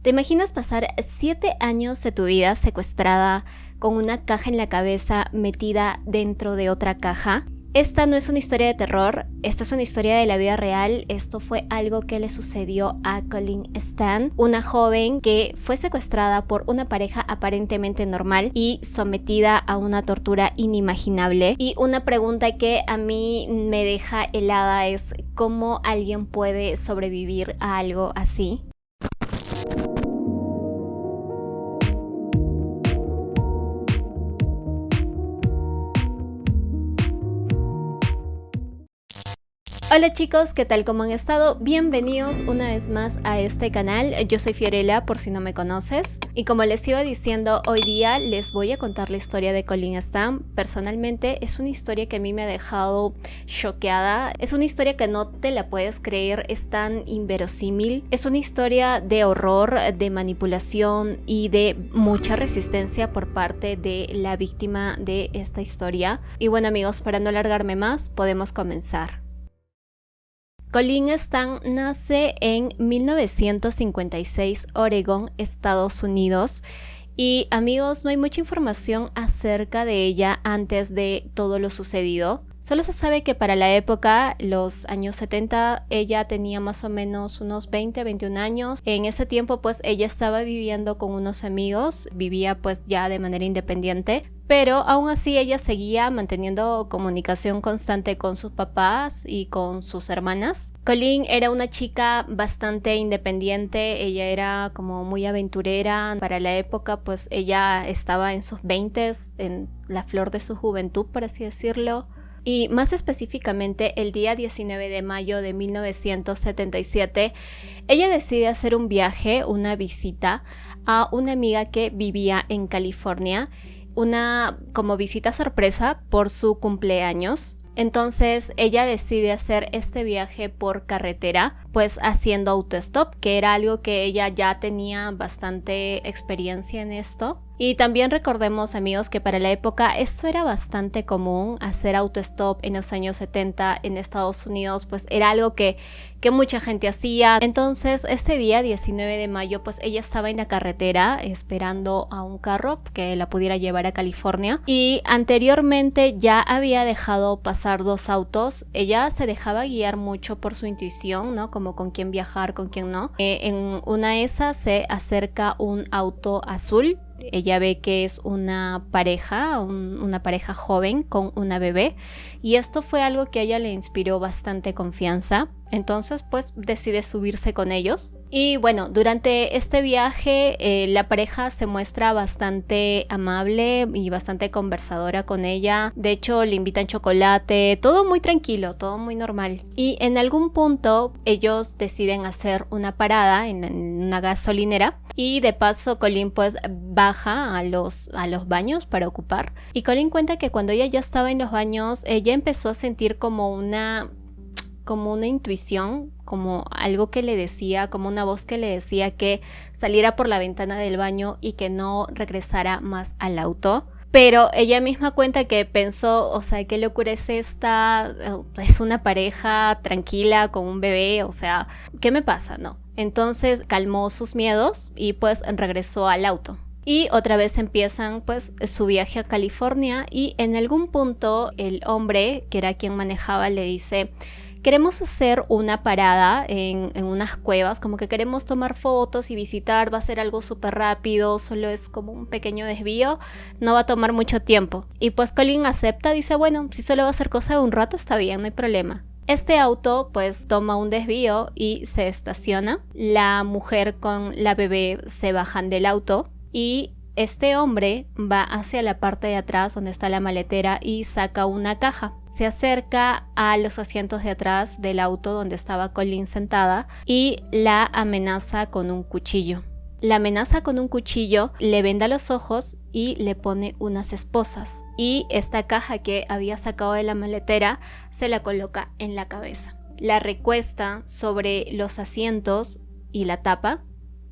¿Te imaginas pasar 7 años de tu vida secuestrada con una caja en la cabeza metida dentro de otra caja? Esta no es una historia de terror, esta es una historia de la vida real. Esto fue algo que le sucedió a Colleen Stan, una joven que fue secuestrada por una pareja aparentemente normal y sometida a una tortura inimaginable. Y una pregunta que a mí me deja helada es ¿cómo alguien puede sobrevivir a algo así? Hola chicos, ¿qué tal? ¿Cómo han estado? Bienvenidos una vez más a este canal. Yo soy Fiorella, por si no me conoces. Y como les iba diciendo, hoy día les voy a contar la historia de Colleen Stan. Personalmente es una historia que a mí me ha dejado choqueada. Es una historia que no te la puedes creer, es tan inverosímil. Es una historia de horror, de manipulación y de mucha resistencia por parte de la víctima de esta historia. Y bueno amigos, para no alargarme más, podemos comenzar. Colleen Stan nace en 1956, Oregón, Estados Unidos. Y amigos, no hay mucha información acerca de ella antes de todo lo sucedido. Solo se sabe que para la época, los años 70, ella tenía más o menos unos 21 años. En ese tiempo pues ella estaba viviendo con unos amigos, vivía pues ya de manera independiente. Pero aún así ella seguía manteniendo comunicación constante con sus papás y con sus hermanas. Colleen era una chica bastante independiente, ella era como muy aventurera. Para la época pues ella estaba en sus 20s, en la flor de su juventud por así decirlo. Y más específicamente el día 19 de mayo de 1977, ella decide hacer un viaje, una visita a una amiga que vivía en California. Una como visita sorpresa por su cumpleaños. Entonces ella decide hacer este viaje por carretera, pues haciendo autostop, que era algo que ella ya tenía bastante experiencia en esto. Y también recordemos amigos que para la época esto era bastante común, hacer autostop en los años 70 en Estados Unidos, pues era algo que mucha gente hacía. Entonces este día 19 de mayo pues ella estaba en la carretera esperando a un carro que la pudiera llevar a California. Y anteriormente ya había dejado pasar 2 autos, ella se dejaba guiar mucho por su intuición, ¿no? Como con quién viajar, con quién no. En una de esas se acerca un auto azul. Ella ve que es una pareja joven con una bebé y esto fue algo que a ella le inspiró bastante confianza. Entonces pues decide subirse con ellos. Y bueno, durante este viaje la pareja se muestra bastante amable y bastante conversadora con ella. De hecho le invitan chocolate, todo muy tranquilo, todo muy normal. Y en algún punto ellos deciden hacer una parada en una gasolinera. Y de paso Colleen pues baja a los baños para ocupar. Y Colleen cuenta que cuando ella ya estaba en los baños, ella empezó a sentir como una intuición, como algo que le decía, como una voz que le decía que saliera por la ventana del baño y que no regresara más al auto. Pero ella misma cuenta que pensó, o sea, ¿qué locura es esta? Es una pareja tranquila con un bebé, o sea, ¿qué me pasa? No. Entonces calmó sus miedos y pues regresó al auto. Y otra vez empiezan pues su viaje a California y en algún punto el hombre, que era quien manejaba, le dice: queremos hacer una parada en unas cuevas, como que queremos tomar fotos y visitar, va a ser algo súper rápido, solo es como un pequeño desvío, no va a tomar mucho tiempo. Y pues Colleen acepta, dice bueno, si solo va a ser cosa de un rato está bien, no hay problema. Este auto pues toma un desvío y se estaciona. La mujer con la bebé se bajan del auto y este hombre va hacia la parte de atrás donde está la maletera y saca una caja. Se acerca a los asientos de atrás del auto donde estaba Colleen sentada y la amenaza con un cuchillo. La amenaza con un cuchillo, le venda los ojos y le pone unas esposas. Y esta caja que había sacado de la maletera se la coloca en la cabeza. La recuesta sobre los asientos y la tapa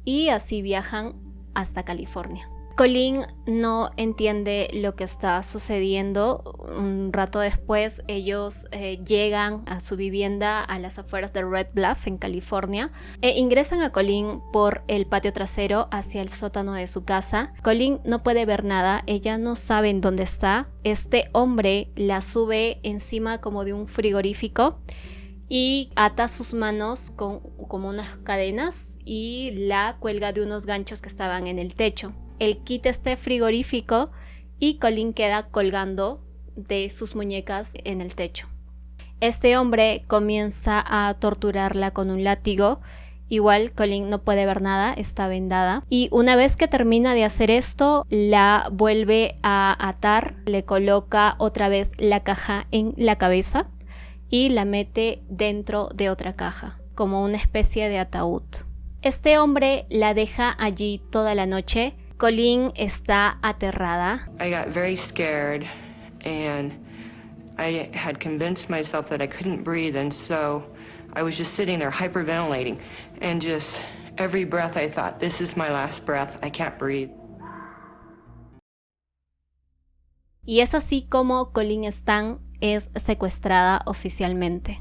y así viajan hasta California. Colleen no entiende lo que está sucediendo. Un rato después ellos llegan a su vivienda a las afueras de Red Bluff, en California, e ingresan a Colleen por el patio trasero hacia el sótano de su casa. Colleen no puede ver nada, ella no sabe en dónde está. Este hombre la sube encima como de un frigorífico y ata sus manos con como unas cadenas y la cuelga de unos ganchos que estaban en el techo. Él quita este frigorífico y Colleen queda colgando de sus muñecas en el techo. Este hombre comienza a torturarla con un látigo. Igual Colleen no puede ver nada, está vendada. Y una vez que termina de hacer esto, la vuelve a atar, le coloca otra vez la caja en la cabeza y la mete dentro de otra caja, como una especie de ataúd. Este hombre la deja allí toda la noche. Colleen está aterrada. I got very scared and I had convinced myself that I couldn't breathe, and so I was just sitting there hyperventilating, and just every breath I thought, this is my last breath, I can't breathe. Y es así como Colleen Stan es secuestrada oficialmente.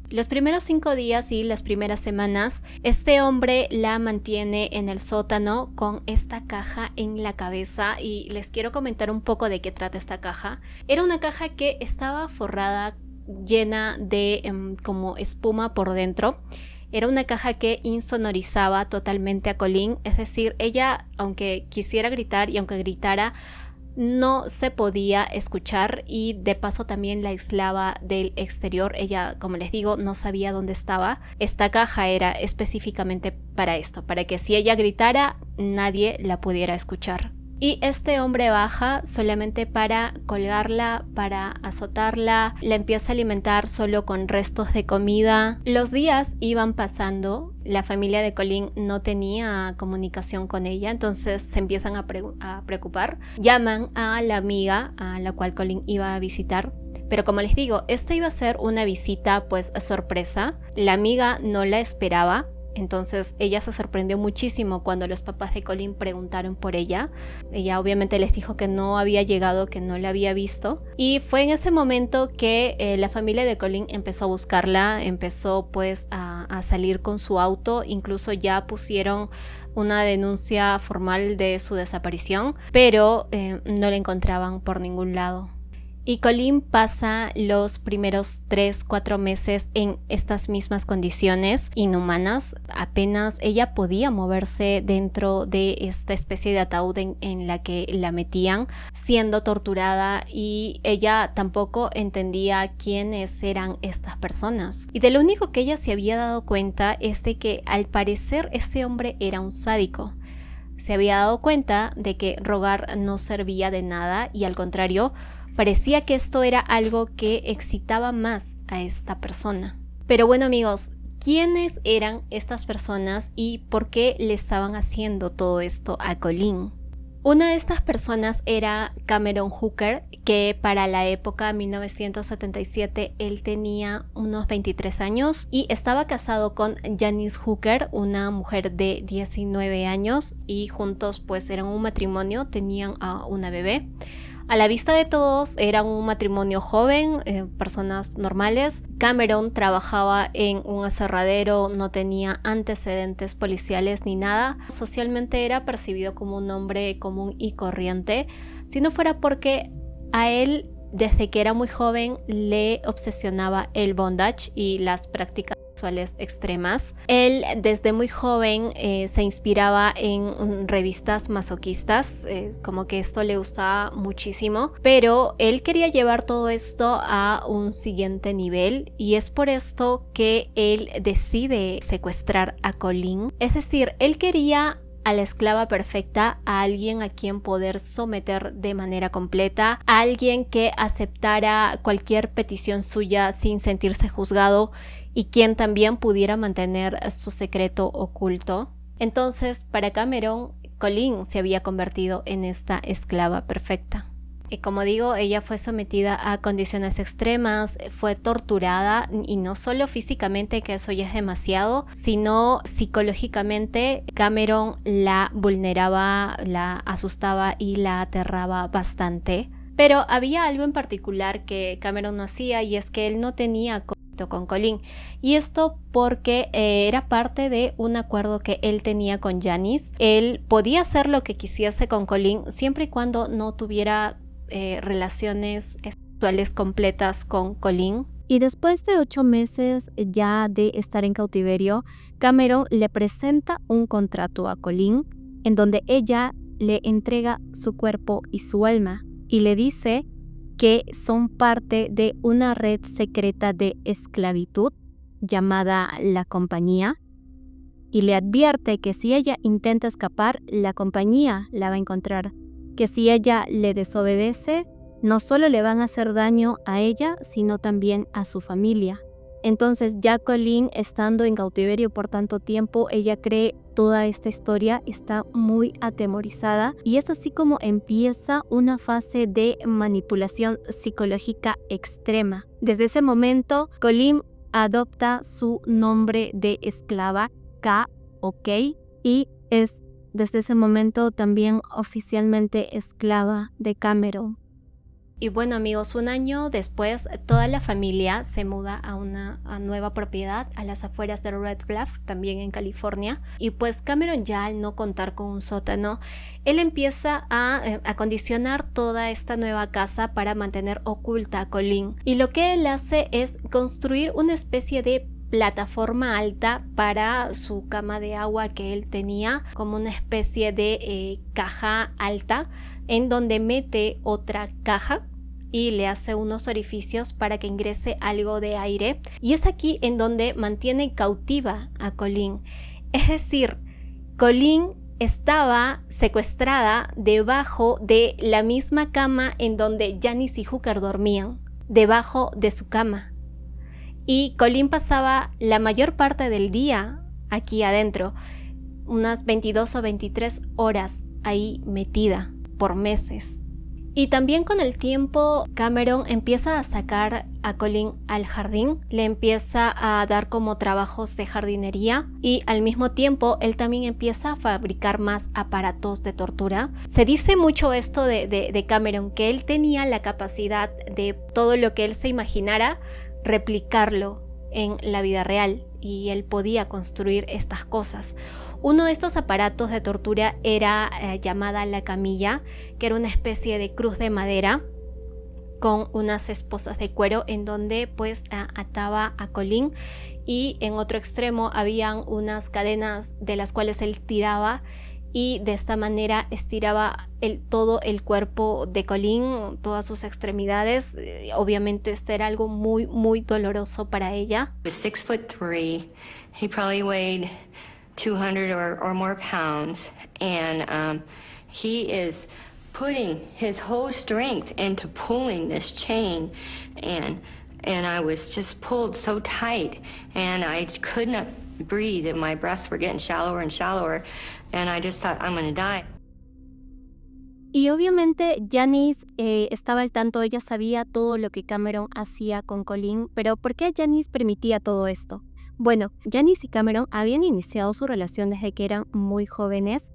Los primeros 5 días y las primeras semanas, este hombre la mantiene en el sótano con esta caja en la cabeza, y les quiero comentar un poco de qué trata esta caja. Era una caja que estaba forrada, llena de como espuma por dentro. Era una caja que insonorizaba totalmente a Colleen, es decir, ella, aunque quisiera gritar y aunque gritara, no se podía escuchar, y de paso también la aislaba del exterior. Ella, como les digo, no sabía dónde estaba. Esta caja era específicamente para esto, para que si ella gritara, nadie la pudiera escuchar. Y este hombre baja solamente para colgarla, para azotarla, la empieza a alimentar solo con restos de comida. Los días iban pasando, la familia de Colleen no tenía comunicación con ella, entonces se empiezan a preocupar. Llaman a la amiga a la cual Colleen iba a visitar, pero como les digo, esta iba a ser una visita pues sorpresa. La amiga no la esperaba. Entonces ella se sorprendió muchísimo cuando los papás de Colleen preguntaron por ella. Ella obviamente les dijo que no había llegado, que no la había visto. Y fue en ese momento que la familia de Colleen empezó a buscarla, empezó pues a salir con su auto. Incluso ya pusieron una denuncia formal de su desaparición, pero no la encontraban por ningún lado. Y Colleen pasa los primeros 3-4 meses en estas mismas condiciones inhumanas. Apenas ella podía moverse dentro de esta especie de ataúd en la que la metían, siendo torturada, y ella tampoco entendía quiénes eran estas personas. Y de lo único que ella se había dado cuenta es de que al parecer este hombre era un sádico. Se había dado cuenta de que rogar no servía de nada, y al contrario, parecía que esto era algo que excitaba más a esta persona. Pero bueno, amigos, ¿quiénes eran estas personas y por qué le estaban haciendo todo esto a Colleen? Una de estas personas era Cameron Hooker, que para la época 1977 él tenía unos 23 años y estaba casado con Janice Hooker, una mujer de 19 años, y juntos pues eran un matrimonio, tenían una bebé. A la vista de todos eran un matrimonio joven, personas normales. Cameron trabajaba en un aserradero, no tenía antecedentes policiales ni nada. Socialmente era percibido como un hombre común y corriente, si no fuera porque a él, desde que era muy joven, le obsesionaba el bondage y las prácticas sexuales extremas. Él desde muy joven se inspiraba en revistas masoquistas, como que esto le gustaba muchísimo, pero él quería llevar todo esto a un siguiente nivel, y es por esto que él decide secuestrar a Colleen. Es decir, él quería a la esclava perfecta, a alguien a quien poder someter de manera completa, a alguien que aceptara cualquier petición suya sin sentirse juzgado y quien también pudiera mantener su secreto oculto. Entonces, para Cameron, Colleen se había convertido en esta esclava perfecta. Como digo, ella fue sometida a condiciones extremas, fue torturada y no solo físicamente, que eso ya es demasiado, sino psicológicamente. Cameron la vulneraba, la asustaba y la aterraba bastante. Pero había algo en particular que Cameron no hacía, y es que él no tenía contacto con Colleen. Y esto porque era parte de un acuerdo que él tenía con Janice. Él podía hacer lo que quisiese con Colleen siempre y cuando no tuviera relaciones sexuales completas con Colleen. Y después de 8 meses ya de estar en cautiverio, Cameron le presenta un contrato a Colleen en donde ella le entrega su cuerpo y su alma y le dice que son parte de una red secreta de esclavitud llamada La Compañía, y le advierte que si ella intenta escapar, la compañía la va a encontrar, que si ella le desobedece, no solo le van a hacer daño a ella, sino también a su familia. Entonces ya Colleen, estando en cautiverio por tanto tiempo, ella cree toda esta historia, está muy atemorizada, y es así como empieza una fase de manipulación psicológica extrema. Desde ese momento, Colleen adopta su nombre de esclava, K.O.K., y es desde ese momento también oficialmente esclava de Cameron. Y bueno, amigos, un año después toda la familia se muda a una nueva propiedad a las afueras de Red Bluff, también en California. Y pues Cameron, ya al no contar con un sótano, él empieza a acondicionar toda esta nueva casa para mantener oculta a Colleen. Y lo que él hace es construir una especie de plataforma alta para su cama de agua que él tenía, como una especie de caja alta en donde mete otra caja y le hace unos orificios para que ingrese algo de aire, y es aquí en donde mantiene cautiva a Colleen. Es decir, Colleen estaba secuestrada debajo de la misma cama en donde Janice y Hooker dormían, debajo de su cama, y Colleen pasaba la mayor parte del día aquí adentro, unas 22 o 23 horas ahí metida por meses. Y también con el tiempo Cameron empieza a sacar a Colleen al jardín, le empieza a dar como trabajos de jardinería, y al mismo tiempo él también empieza a fabricar más aparatos de tortura. Se dice mucho esto de Cameron, que él tenía la capacidad de todo lo que él se imaginara, replicarlo en la vida real, y él podía construir estas cosas. Uno de estos aparatos de tortura era llamada la camilla, que era una especie de cruz de madera con unas esposas de cuero en donde pues ataba a Colleen, y en otro extremo habían unas cadenas de las cuales él tiraba, y de esta manera estiraba todo el cuerpo de Colleen, todas sus extremidades. Obviamente esto era algo muy, muy doloroso para ella. He was 6'3". He probably weighed 200 or more pounds, and he is putting his whole strength into pulling this chain, and I was just pulled so tight, and I could not breathe, and my breaths were getting shallower and shallower, and I just thought, I'm gonna die. Y obviamente Janice estaba al tanto, ella sabía todo lo que Cameron hacía con Colleen, pero ¿por qué Janice permitía todo esto? Bueno, Janice y Cameron habían iniciado su relación desde que eran muy jóvenes.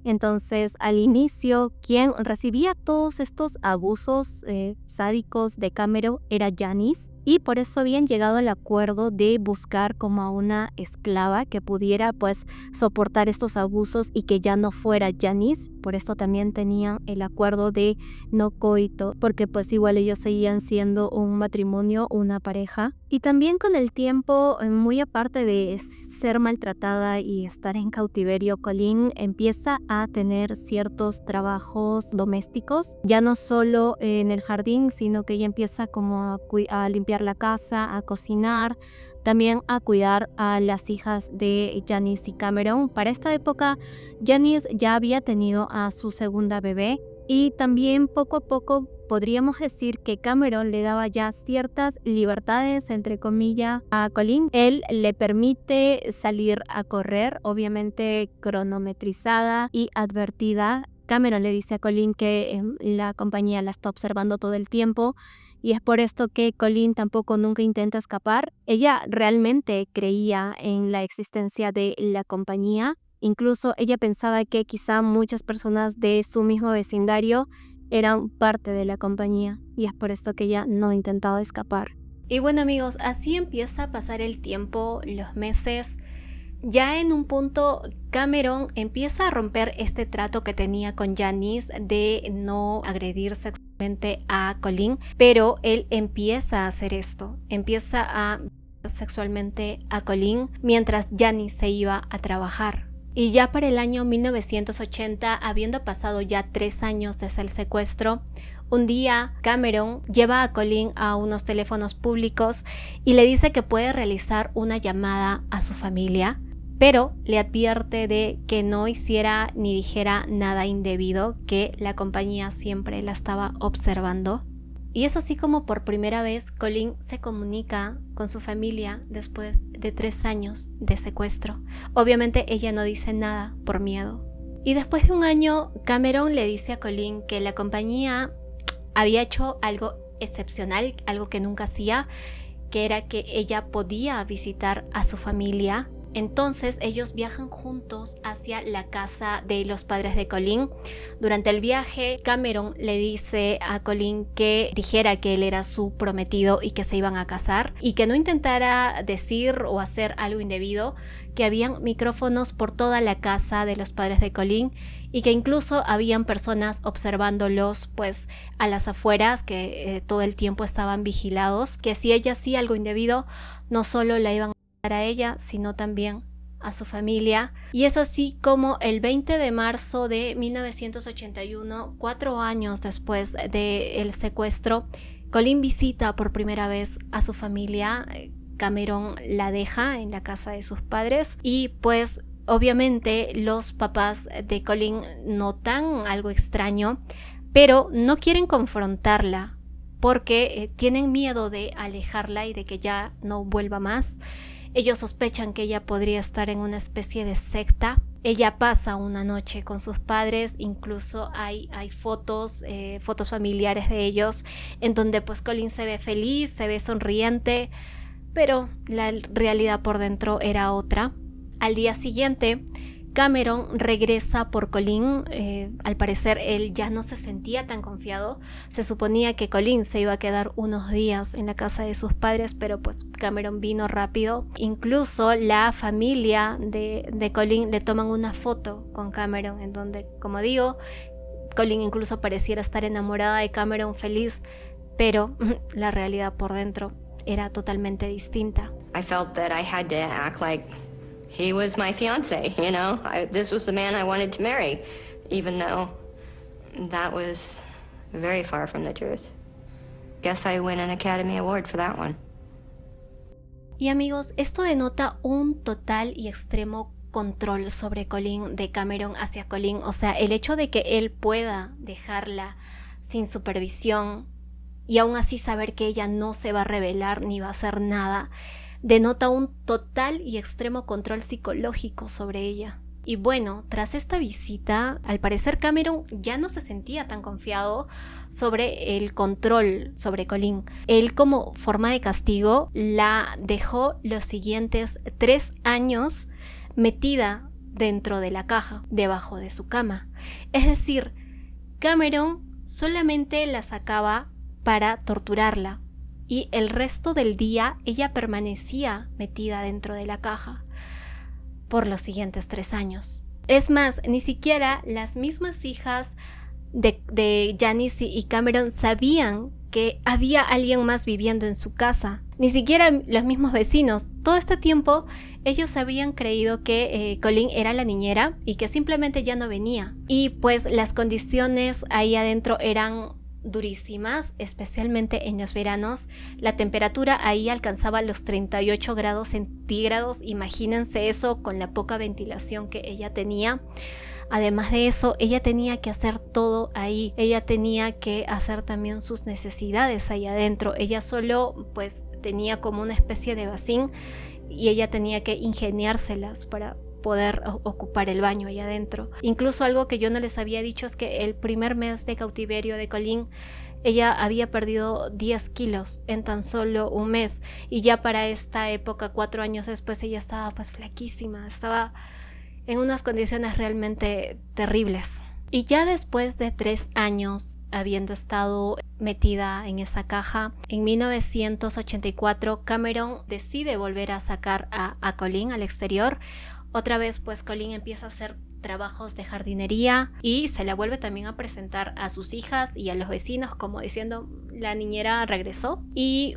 Entonces, al inicio, quien recibía todos estos abusos sádicos de Cameron era Janice, y por eso habían llegado al acuerdo de buscar como a una esclava que pudiera pues soportar estos abusos y que ya no fuera Janice. Por esto también tenían el acuerdo de no coito, porque pues igual ellos seguían siendo un matrimonio, una pareja. Y también con el tiempo, muy aparte de ser maltratada y estar en cautiverio, Colleen empieza a tener ciertos trabajos domésticos, ya no solo en el jardín, sino que ella empieza como a limpiar la casa, a cocinar, también a cuidar a las hijas de Janice y Cameron. Para esta época, Janice ya había tenido a su segunda bebé, y también poco a poco podríamos decir que Cameron le daba ya ciertas libertades, entre comillas, a Colleen. Él le permite salir a correr, obviamente cronometrizada y advertida. Cameron le dice a Colleen que la compañía la está observando todo el tiempo y es por esto que Colleen tampoco nunca intenta escapar. Ella realmente creía en la existencia de la compañía. Incluso ella pensaba que quizá muchas personas de su mismo vecindario eran parte de la compañía y es por esto que ella no intentaba escapar. Y bueno amigos, así empieza a pasar el tiempo, los meses. Ya en un punto Cameron empieza a romper este trato que tenía con Janice de no agredir sexualmente a Colleen, pero él empieza a hacer esto, empieza a sexualmente a Colleen mientras Janice se iba a trabajar. Y ya para el año 1980, habiendo pasado ya 3 años desde el secuestro, un día Cameron lleva a Colleen a unos teléfonos públicos y le dice que puede realizar una llamada a su familia, pero le advierte de que no hiciera ni dijera nada indebido, que la compañía siempre la estaba observando. Y es así como por primera vez Colleen se comunica con su familia después de 3 años de secuestro. Obviamente ella no dice nada por miedo. Y después de un año, Cameron le dice a Colleen que la compañía había hecho algo excepcional, algo que nunca hacía, que era que ella podía visitar a su familia. Entonces ellos viajan juntos hacia la casa de los padres de Colleen. Durante el viaje, Cameron le dice a Colleen que dijera que él era su prometido y que se iban a casar y que no intentara decir o hacer algo indebido, que habían micrófonos por toda la casa de los padres de Colleen y que incluso habían personas observándolos pues a las afueras, que todo el tiempo estaban vigilados, que si ella hacía algo indebido, no solo la iban a ella, sino también a su familia. Y es así como el 20 de marzo de 1981, 4 años después del secuestro, Colleen visita por primera vez a su familia. Cameron la deja en la casa de sus padres y pues obviamente los papás de Colleen notan algo extraño, pero no quieren confrontarla porque tienen miedo de alejarla y de que ya no vuelva más. Ellos sospechan que ella podría estar en una especie de secta. Ella pasa una noche con sus padres, incluso hay fotos familiares de ellos, en donde pues Colleen se ve feliz, se ve sonriente, pero la realidad por dentro era otra. Al día siguiente, Cameron regresa por Colleen. Al parecer él ya no se sentía tan confiado. Se suponía que Colleen se iba a quedar unos días en la casa de sus padres, pero pues Cameron vino rápido. Incluso la familia de Colleen le toman una foto con Cameron, en donde, como digo, Colleen incluso pareciera estar enamorada de Cameron, feliz, pero la realidad por dentro era totalmente distinta. I felt that I had to act like he was my fiance, you know? This was the man I wanted to marry, even though that was very far from the truth. Guess I win an Academy Award for that one. Y amigos, esto denota un total y extremo control sobre Colleen, de Cameron hacia Colleen. O sea, el hecho de que él pueda dejarla sin supervisión y aún así saber que ella no se va a rebelar ni va a hacer nada, denota un total y extremo control psicológico sobre ella. Y bueno, tras esta visita, al parecer Cameron ya no se sentía tan confiado sobre el control sobre Colleen. Él, como forma de castigo, la dejó los siguientes 3 años metida dentro de la caja, debajo de su cama. Es decir, Cameron solamente la sacaba para torturarla, y el resto del día ella permanecía metida dentro de la caja por los siguientes 3 años. Es más, ni siquiera las mismas hijas de Janice y Cameron sabían que había alguien más viviendo en su casa. Ni siquiera los mismos vecinos. Todo este tiempo ellos habían creído que Colleen era la niñera y que simplemente ya no venía. Y pues las condiciones ahí adentro eran durísimas, especialmente en los veranos. La temperatura ahí alcanzaba los 38 grados centígrados. Imagínense eso con la poca ventilación que ella tenía. Además de eso, ella tenía que hacer todo ahí. Ella tenía que hacer también sus necesidades ahí adentro. Ella solo pues tenía como una especie de vacín y ella tenía que ingeniárselas para poder ocupar el baño allá adentro. Incluso algo que yo no les había dicho es que el primer mes de cautiverio de Colleen, ella había perdido 10 kilos en tan solo un mes, y ya para esta época, 4 años después, ella estaba pues flaquísima, estaba en unas condiciones realmente terribles. Y ya después de 3 años habiendo estado metida en esa caja, en 1984 Cameron decide volver a sacar a Colleen al exterior. Otra vez pues Colleen empieza a hacer trabajos de jardinería y se la vuelve también a presentar a sus hijas y a los vecinos como diciendo la niñera regresó. Y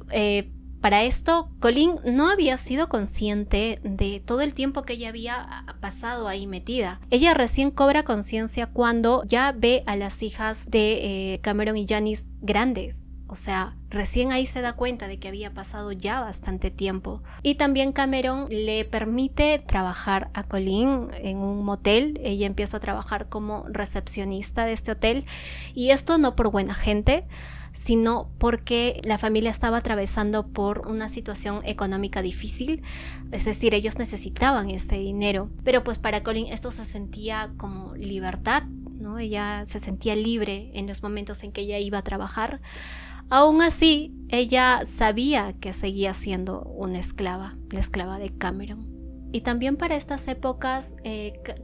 para esto Colleen no había sido consciente de todo el tiempo que ella había pasado ahí metida. Ella recién cobra conciencia cuando ya ve a las hijas de Cameron y Janice grandes. O sea, recién ahí se da cuenta de que había pasado ya bastante tiempo. Y también Cameron le permite trabajar a Colleen en un motel. Ella empieza a trabajar como recepcionista de este hotel. Y esto no por buena gente, sino porque la familia estaba atravesando por una situación económica difícil. Es decir, ellos necesitaban ese dinero. Pero pues para Colleen esto se sentía como libertad, ¿no? Ella se sentía libre en los momentos en que ella iba a trabajar. Aún así, ella sabía que seguía siendo una esclava, la esclava de Cameron. Y también para estas épocas,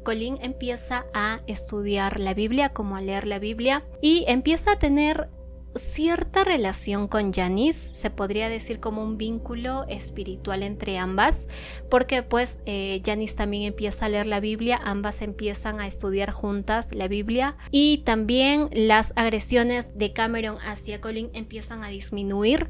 Colleen empieza a estudiar la Biblia, como a leer la Biblia, y empieza a tener cierta relación con Janice, se podría decir como un vínculo espiritual entre ambas, porque pues Janice también empieza a leer la Biblia, ambas empiezan a estudiar juntas la Biblia, y también las agresiones de Cameron hacia Colleen empiezan a disminuir,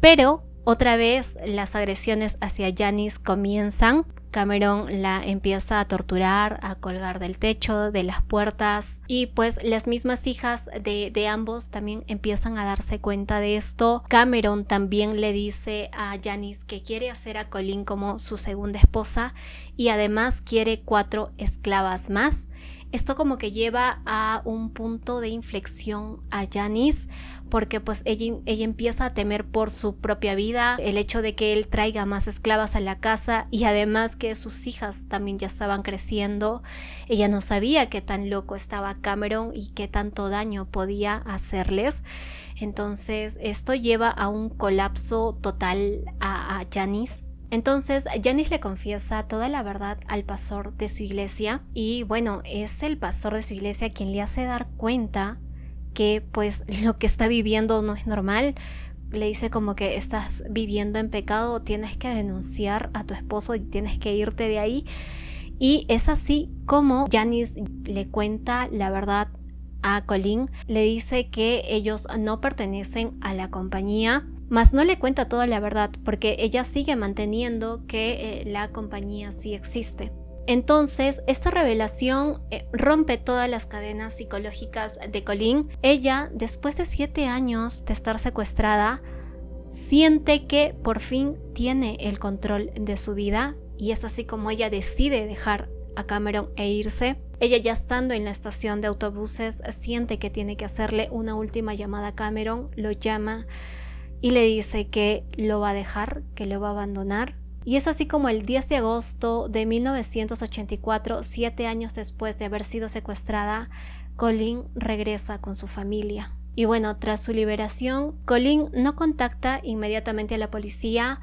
pero otra vez las agresiones hacia Janice comienzan. Cameron la empieza a torturar, a colgar del techo, de las puertas, y pues las mismas hijas de ambos también empiezan a darse cuenta de esto. Cameron también le dice a Janice que quiere hacer a Colleen como su segunda esposa y además quiere 4 esclavas más. Esto como que lleva a un punto de inflexión a Janice, porque pues ella empieza a temer por su propia vida, el hecho de que él traiga más esclavas a la casa y además que sus hijas también ya estaban creciendo. Ella no sabía qué tan loco estaba Cameron y qué tanto daño podía hacerles. Entonces esto lleva a un colapso total a Janice. Entonces Janice le confiesa toda la verdad al pastor de su iglesia y bueno, es el pastor de su iglesia quien le hace dar cuenta que pues lo que está viviendo no es normal. Le dice como que estás viviendo en pecado, tienes que denunciar a tu esposo y tienes que irte de ahí. Y es así como Janice le cuenta la verdad a Colleen, le dice que ellos no pertenecen a la compañía, mas no le cuenta toda la verdad porque ella sigue manteniendo que la compañía sí existe. Entonces esta revelación rompe todas las cadenas psicológicas de Colleen. Ella, después de 7 años de estar secuestrada, siente que por fin tiene el control de su vida y es así como ella decide dejar a Cameron e irse. Ella, ya estando en la estación de autobuses, siente que tiene que hacerle una última llamada a Cameron, lo llama y le dice que lo va a dejar, que lo va a abandonar. Y es así como el 10 de agosto de 1984, 7 años después de haber sido secuestrada, Colleen regresa con su familia. Y bueno, tras su liberación, Colleen no contacta inmediatamente a la policía.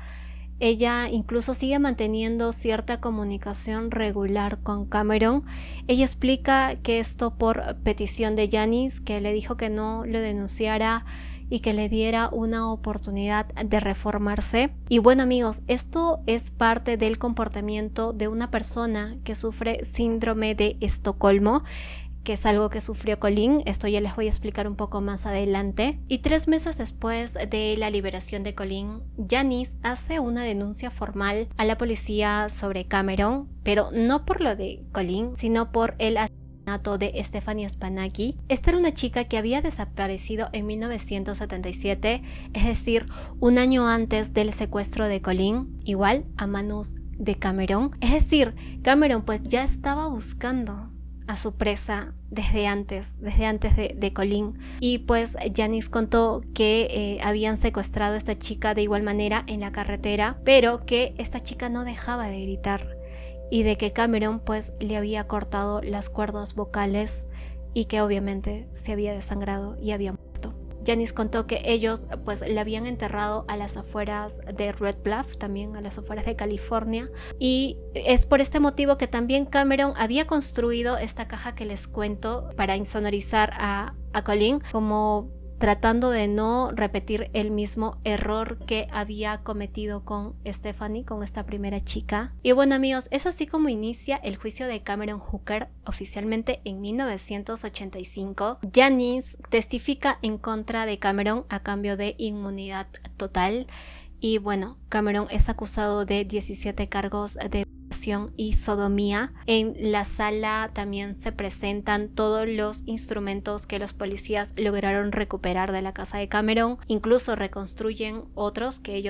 Ella incluso sigue manteniendo cierta comunicación regular con Cameron. Ella explica que esto por petición de Janice, que le dijo que no lo denunciara y que le diera una oportunidad de reformarse. Y bueno amigos, esto es parte del comportamiento de una persona que sufre síndrome de Estocolmo, que es algo que sufrió Colleen. Esto ya les voy a explicar un poco más adelante. Y 3 meses después de la liberación de Colleen, Janice hace una denuncia formal a la policía sobre Cameron, pero no por lo de Colleen, sino por el asesinato de Stephanie Spanaki. Esta era una chica que había desaparecido en 1977, es decir, un año antes del secuestro de Colleen, igual a manos de Cameron. Es decir, Cameron pues ya estaba buscando a su presa desde antes de Colleen. Y pues Janice contó que habían secuestrado a esta chica de igual manera en la carretera, pero que esta chica no dejaba de gritar, y de que Cameron pues le había cortado las cuerdas vocales y que obviamente se había desangrado y había muerto. Janice contó que ellos pues la habían enterrado a las afueras de Red Bluff, también a las afueras de California, y es por este motivo que también Cameron había construido esta caja que les cuento para insonorizar a Colleen, como tratando de no repetir el mismo error que había cometido con Stephanie, con esta primera chica. Y bueno amigos, es así como inicia el juicio de Cameron Hooker oficialmente en 1985. Janice testifica en contra de Cameron a cambio de inmunidad total. Y bueno, Cameron es acusado de 17 cargos de violación y sodomía. En la sala también se presentan todos los instrumentos que los policías lograron recuperar de la casa de Cameron. Incluso reconstruyen otros que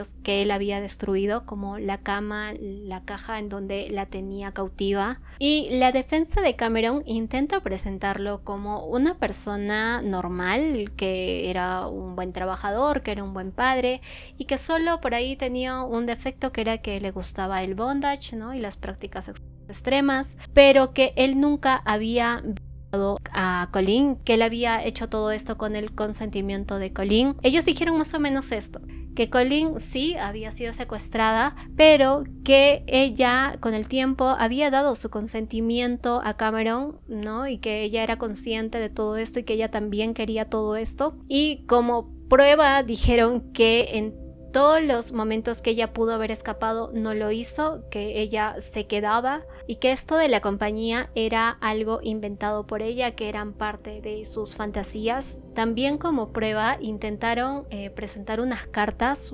él había destruido, como la cama, la caja en donde la tenía cautiva. Y la defensa de Cameron intenta presentarlo como una persona normal, que era un buen trabajador, que era un buen padre y que solo por ahí tenía un defecto, que era que le gustaba el bondage, ¿no? Y las prácticas extremas, pero que él nunca había violado a Colleen, que él había hecho todo esto con el consentimiento de Colleen. Ellos dijeron más o menos esto, que Colleen sí había sido secuestrada, pero que ella con el tiempo había dado su consentimiento a Cameron, ¿no? Y que ella era consciente de todo esto y que ella también quería todo esto. Y como prueba dijeron que en todos los momentos que ella pudo haber escapado no lo hizo, que ella se quedaba y que esto de la compañía era algo inventado por ella, que eran parte de sus fantasías. También como prueba intentaron presentar unas cartas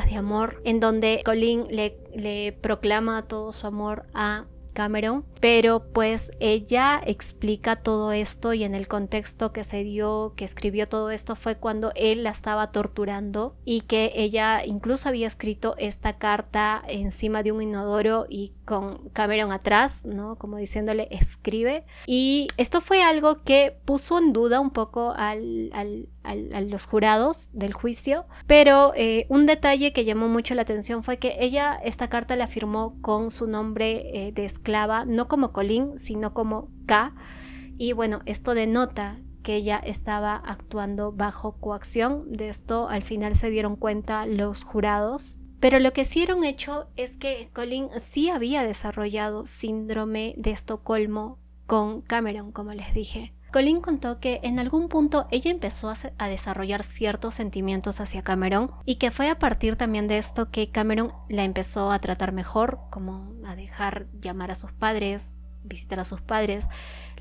de amor en donde Colleen le proclama todo su amor a Cameron, pero pues ella explica todo esto, y en el contexto que se dio, que escribió todo esto, fue cuando él la estaba torturando y que ella incluso había escrito esta carta encima de un inodoro y con Cameron atrás, ¿no? Como diciéndole escribe. Y esto fue algo que puso en duda un poco a los jurados del juicio, pero un detalle que llamó mucho la atención fue que ella esta carta la firmó con su nombre de esclava, no como Colleen, sino como K, y bueno, esto denota que ella estaba actuando bajo coacción. De esto al final se dieron cuenta los jurados. Pero lo que sí era un hecho es que Colleen sí había desarrollado síndrome de Estocolmo con Cameron, como les dije. Colleen contó que en algún punto ella empezó a desarrollar ciertos sentimientos hacia Cameron, y que fue a partir también de esto que Cameron la empezó a tratar mejor, como a dejar llamar a sus padres, visitar a sus padres,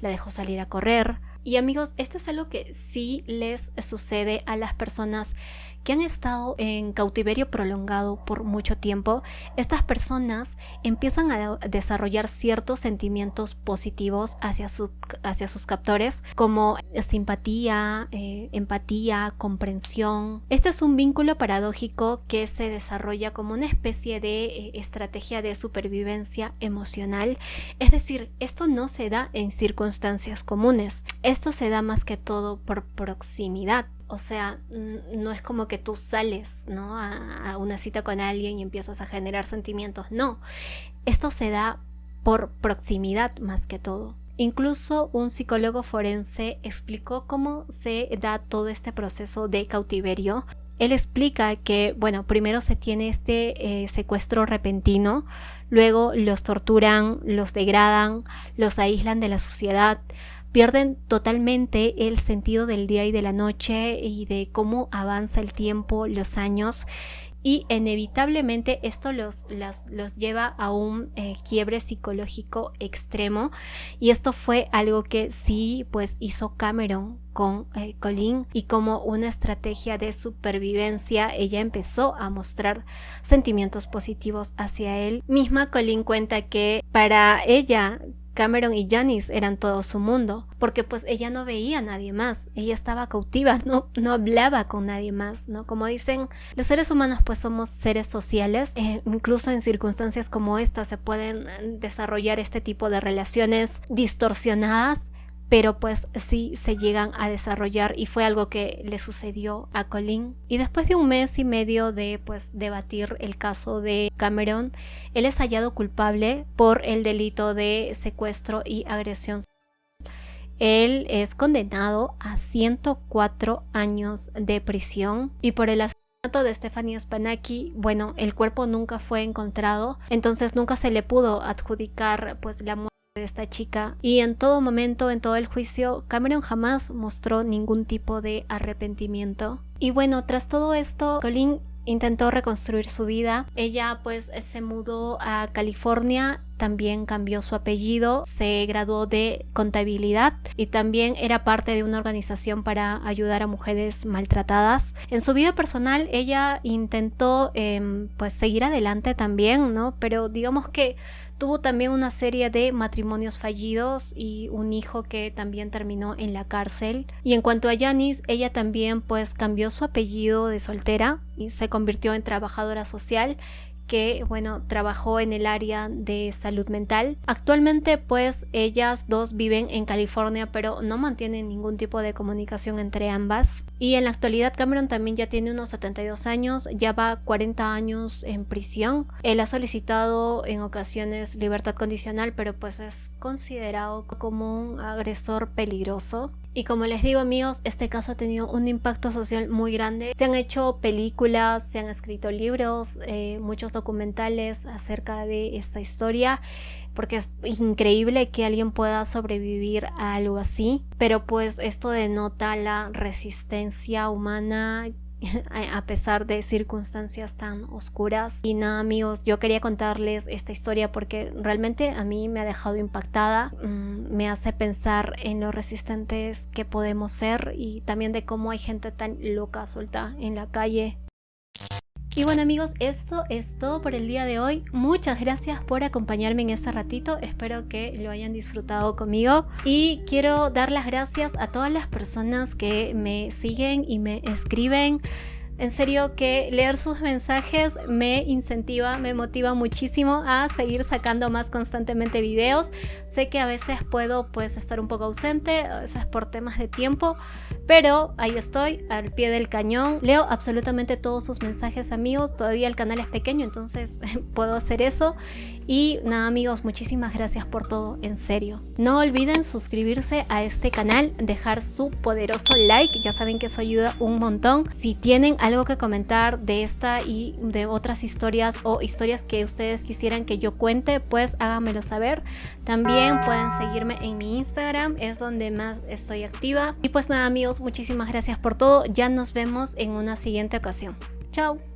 la dejó salir a correr. Y amigos, esto es algo que sí les sucede a las personas que han estado en cautiverio prolongado por mucho tiempo. Estas personas empiezan a desarrollar ciertos sentimientos positivos hacia sus captores, como simpatía, empatía, comprensión. Este es un vínculo paradójico que se desarrolla como una especie de estrategia de supervivencia emocional. Es decir, esto no se da en circunstancias comunes. Esto se da más que todo por proximidad. O sea, no es como que tú sales, ¿no?, a una cita con alguien y empiezas a generar sentimientos. No, esto se da por proximidad más que todo. Incluso un psicólogo forense explicó cómo se da todo este proceso de cautiverio. Él explica que, bueno, primero se tiene este secuestro repentino, luego los torturan, los degradan, los aíslan de la sociedad, pierden totalmente el sentido del día y de la noche y de cómo avanza el tiempo, los años, y inevitablemente esto los lleva a un quiebre psicológico extremo. Y esto fue algo que sí pues hizo Cameron con Colleen, y como una estrategia de supervivencia ella empezó a mostrar sentimientos positivos hacia él. Misma Colleen cuenta que para ella Cameron y Janice eran todo su mundo, porque pues ella no veía a nadie más, ella estaba cautiva, no hablaba con nadie más, ¿no? Como dicen, los seres humanos pues somos seres sociales, incluso en circunstancias como esta se pueden desarrollar este tipo de relaciones distorsionadas, pero pues sí se llegan a desarrollar y fue algo que le sucedió a Colin. Y después de 1 mes y medio de pues debatir el caso de Cameron, él es hallado culpable por el delito de secuestro y agresión. Él es condenado a 104 años de prisión y por el asesinato de Stephanie Spanaki, bueno, el cuerpo nunca fue encontrado, entonces nunca se le pudo adjudicar pues la muerte de esta chica y en todo momento, en todo el juicio, Cameron jamás mostró ningún tipo de arrepentimiento. Y bueno, tras todo esto, Colin intentó reconstruir su vida. Ella pues se mudó a California, también cambió su apellido, se graduó de contabilidad y también era parte de una organización para ayudar a mujeres maltratadas. En su vida personal ella intentó pues seguir adelante también, ¿no? Pero digamos que tuvo también una serie de matrimonios fallidos y un hijo que también terminó en la cárcel. Y en cuanto a Janice, ella también pues cambió su apellido de soltera y se convirtió en trabajadora social, que bueno, trabajó en el área de salud mental. Actualmente pues ellas dos viven en California, pero no mantienen ningún tipo de comunicación entre ambas. Y en la actualidad Cameron también ya tiene unos 72 años, ya va 40 años en prisión. Él ha solicitado en ocasiones libertad condicional, pero pues es considerado como un agresor peligroso. Y como les digo, amigos, este caso ha tenido un impacto social muy grande. Se han hecho películas, se han escrito libros, muchos documentales acerca de esta historia, porque es increíble que alguien pueda sobrevivir a algo así. Pero pues esto denota la resistencia humana a pesar de circunstancias tan oscuras. Y nada, amigos, yo quería contarles esta historia porque realmente a mí me ha dejado impactada, me hace pensar en lo resistentes que podemos ser y también de cómo hay gente tan loca suelta en la calle. Y bueno, amigos, esto es todo por el día de hoy. Muchas gracias por acompañarme en este ratito. Espero que lo hayan disfrutado conmigo. Y quiero dar las gracias a todas las personas que me siguen y me escriben. En serio que leer sus mensajes me incentiva, me motiva muchísimo a seguir sacando más constantemente videos. Sé que a veces puedo pues estar un poco ausente, a veces por temas de tiempo, pero ahí estoy, al pie del cañón. Leo absolutamente todos sus mensajes, amigos. Todavía el canal es pequeño, entonces puedo hacer eso. Y nada, amigos, muchísimas gracias por todo, en serio. No olviden suscribirse a este canal, dejar su poderoso like, ya saben que eso ayuda un montón. Si tienen algo que comentar de esta y de otras historias o historias que ustedes quisieran que yo cuente, pues háganmelo saber. También pueden seguirme en mi Instagram, es donde más estoy activa. Y pues nada, amigos, muchísimas gracias por todo. Ya nos vemos en una siguiente ocasión. Chao.